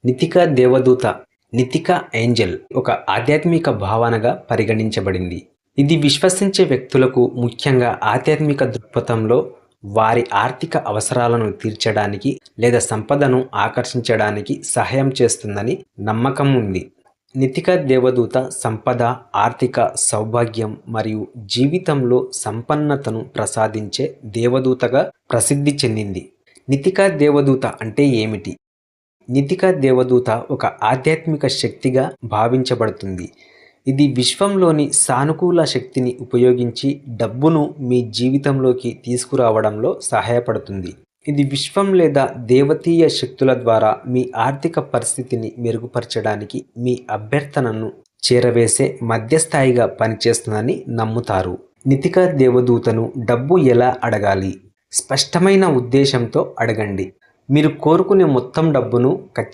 నితిక దేవదూత, నితిక ఏంజెల్ ఒక ఆధ్యాత్మిక భావనగా పరిగణించబడింది. ఇది విశ్వసించే వ్యక్తులకు ముఖ్యంగా ఆధ్యాత్మిక దృక్పథంలో వారి ఆర్థిక అవసరాలను తీర్చడానికి లేదా సంపదను ఆకర్షించడానికి సహాయం చేస్తుందని నమ్మకం ఉంది. నితిక దేవదూత సంపద, ఆర్థిక సౌభాగ్యం మరియు జీవితంలో సంపన్నతను ప్రసాదించే దేవదూతగా ప్రసిద్ధి చెందింది. నితిక దేవదూత అంటే ఏమిటి? నితిక దేవదూత ఒక ఆధ్యాత్మిక శక్తిగా భావించబడుతుంది. ఇది విశ్వంలోని సానుకూల శక్తిని ఉపయోగించి డబ్బును మీ జీవితంలోకి తీసుకురావడంలో సహాయపడుతుంది. ఇది విశ్వం లేదా దేవతీయ శక్తుల ద్వారా మీ ఆర్థిక పరిస్థితిని మెరుగుపరచడానికి మీ అభ్యర్థనను చేరవేసే మధ్యస్థాయిగా పనిచేస్తుందని నమ్ముతారు. నితిక దేవదూతను డబ్బు ఎలా అడగాలి? స్పష్టమైన ఉద్దేశంతో అడగండి. మీరు కోరుకునే మొత్తం డబ్బును